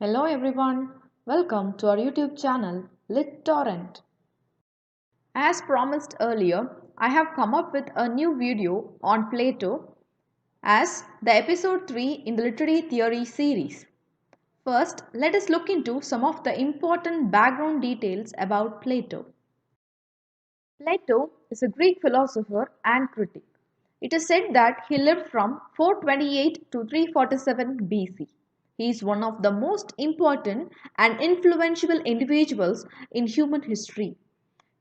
Hello everyone, welcome to our YouTube channel LitTorrent. As promised earlier, I have come up with a new video on Plato as the episode 3 in the literary theory series. First, let us look into some of the important background details about Plato. Plato is a Greek philosopher and critic. It is said that he lived from 428 to 347 BC. He is one of the most important and influential individuals in human history.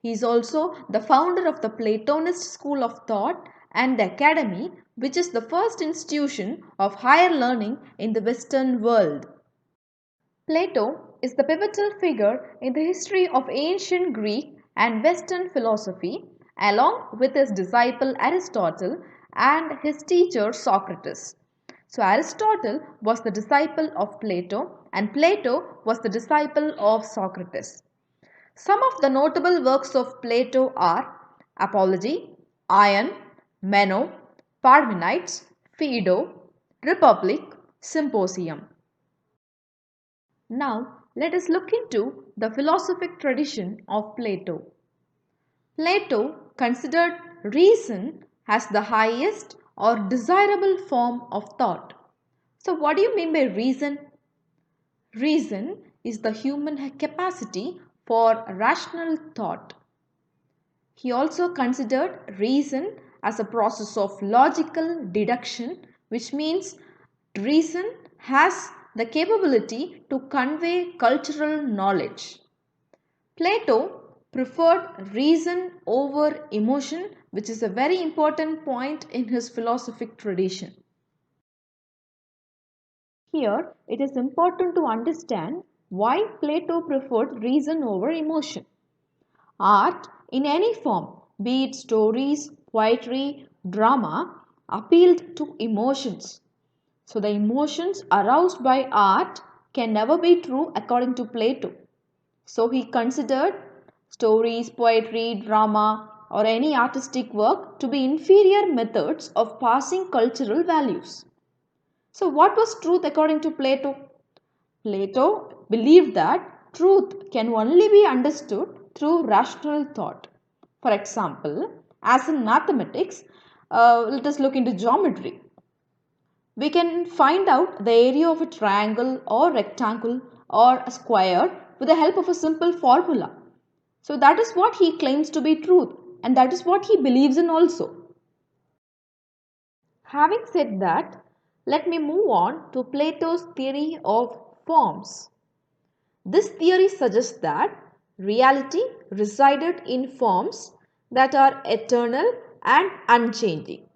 He is also the founder of the Platonist school of thought and the Academy, which is the first institution of higher learning in the Western world. Plato is the pivotal figure in the history of ancient Greek and Western philosophy, along with his disciple Aristotle and his teacher Socrates. So, Aristotle was the disciple of Plato, and Plato was the disciple of Socrates. Some of the notable works of Plato are Apology, Ion, Meno, Parmenides, Phaedo, Republic, Symposium. Now, let us look into the philosophic tradition of Plato. Plato considered reason as the highest or desirable form of thought. So, what do you mean by reason? Reason is the human capacity for rational thought. He also considered reason as a process of logical deduction, which means reason has the capability to convey cultural knowledge. Plato preferred reason over emotion, which is a very important point in his philosophic tradition. Here, it is important to understand why Plato preferred reason over emotion. Art, in any form, be it stories, poetry, drama, appealed to emotions. So, the emotions aroused by art can never be true according to Plato. So, he considered stories, poetry, drama, or any artistic work to be inferior methods of passing cultural values. So, what was truth according to Plato? Plato believed that truth can only be understood through rational thought. For example, as in mathematics, let us look into geometry. We can find out the area of a triangle or rectangle or a square with the help of a simple formula. So that is what he claims to be truth, and that is what he believes in also. Having said that, let me move on to Plato's theory of forms. This theory suggests that reality resided in forms that are eternal and unchanging.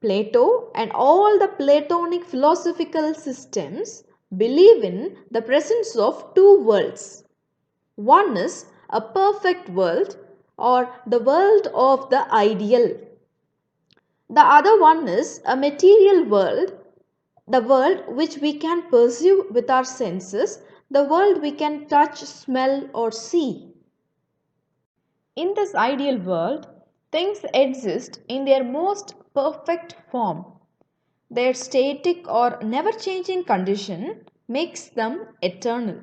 Plato and all the Platonic philosophical systems believe in the presence of two worlds. One is a perfect world or the world of the ideal. The other one is a material world, the world which we can perceive with our senses, the world we can touch, smell, or see. In this ideal world, things exist in their most perfect form. Their static or never changing condition makes them eternal.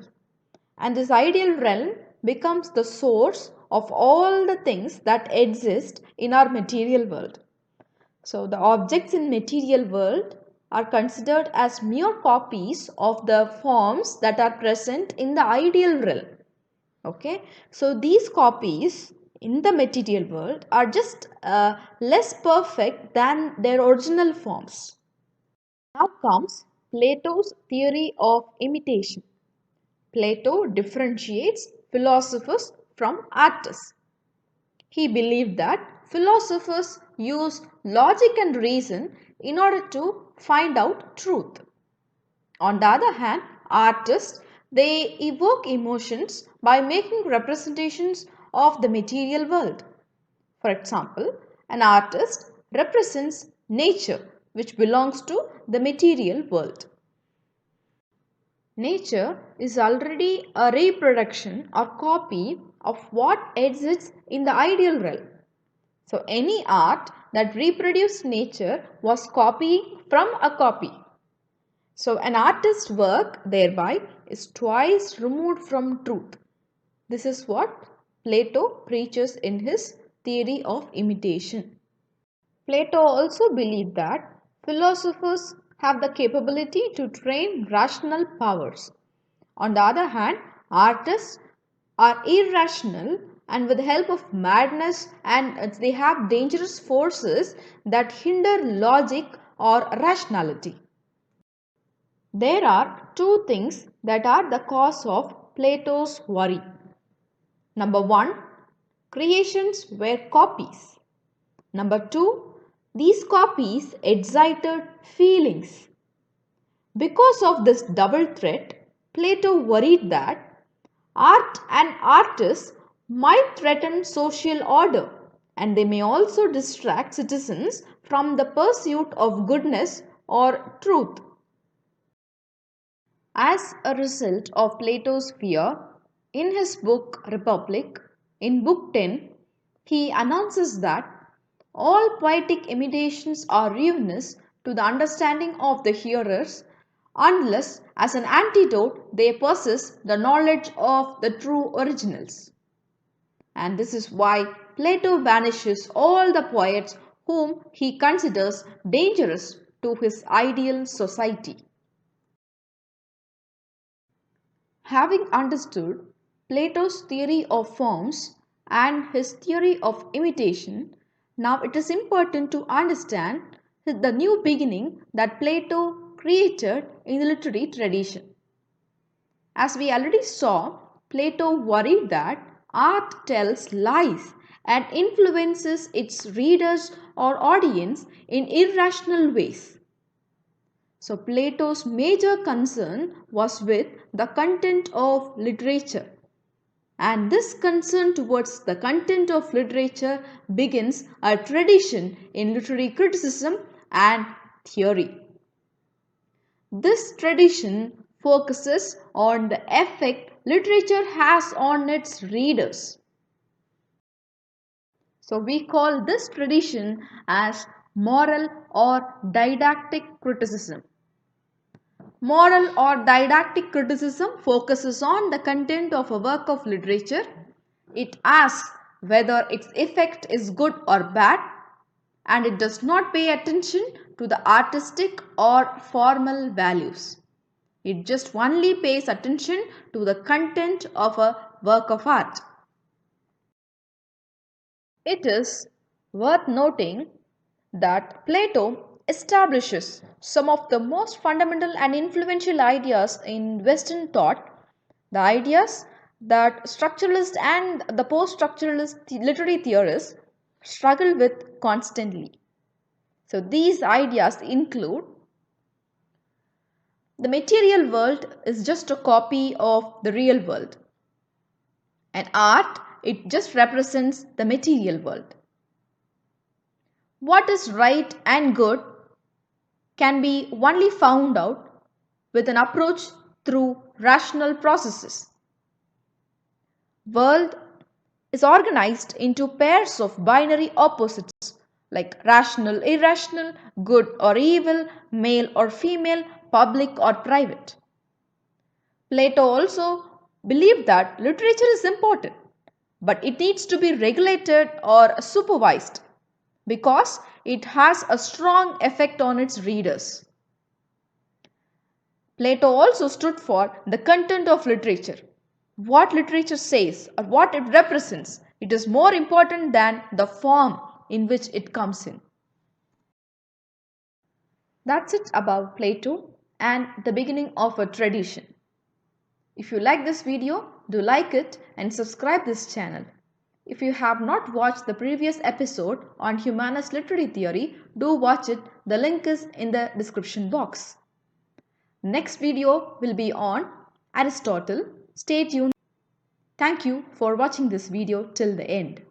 And this ideal realm becomes the source of all the things that exist in our material world. So the objects in material world are considered as mere copies of the forms that are present in the ideal realm. Okay, so these copies in the material world are just less perfect than their original forms. Now comes Plato's theory of imitation. Plato differentiates philosophers from artists. He believed that philosophers use logic and reason in order to find out truth. On the other hand, artists they evoke emotions by making representations of the material world. For example, an artist represents nature which belongs to the material world. Nature is already a reproduction or copy of what exists in the ideal realm. So, any art that reproduced nature was copying from a copy. So an artist's work thereby is twice removed from truth. This is what Plato preaches in his theory of imitation. Plato also believed that philosophers have the capability to train rational powers. On the other hand, artists are irrational and with the help of madness and they have dangerous forces that hinder logic or rationality. There are two things that are the cause of Plato's worry. Number one, creations were copies. Number two, these copies excited feelings. Because of this double threat, Plato worried that art and artists might threaten social order and they may also distract citizens from the pursuit of goodness or truth. As a result of Plato's fear, in his book Republic, in Book 10, he announces that all poetic imitations are ruinous to the understanding of the hearers unless, as an antidote, they possess the knowledge of the true originals. And this is why Plato banishes all the poets whom he considers dangerous to his ideal society. Having understood Plato's theory of forms and his theory of imitation, now it is important to understand the new beginning that Plato created in the literary tradition. As we already saw, Plato worried that art tells lies and influences its readers or audience in irrational ways. So Plato's major concern was with the content of literature. And this concern towards the content of literature begins a tradition in literary criticism and theory. This tradition focuses on the effect literature has on its readers. So we call this tradition as moral or didactic criticism. Moral or didactic criticism focuses on the content of a work of literature. It asks whether its effect is good or bad, and it does not pay attention to the artistic or formal values. It just only pays attention to the content of a work of art. It is worth noting that Plato establishes some of the most fundamental and influential ideas in Western thought, the ideas that structuralist and the post-structuralist literary theorists struggle with constantly. So these ideas include the material world is just a copy of the real world. And art, it just represents the material world. What is right and good can be only found out with an approach through rational processes. World is organized into pairs of binary opposites like rational, irrational, good or evil, male or female, public or private. Plato also believed that literature is important, but it needs to be regulated or supervised because it has a strong effect on its readers. Plato also stood for the content of literature. What literature says or what it represents, it is more important than the form in which it comes in. That's it about Plato and the beginning of a tradition. If you like this video, do like it and subscribe this channel. If you have not watched the previous episode on humanist literary theory, do watch it. The link is in the description box. Next video will be on Aristotle. Stay tuned. Thank you for watching this video till the end.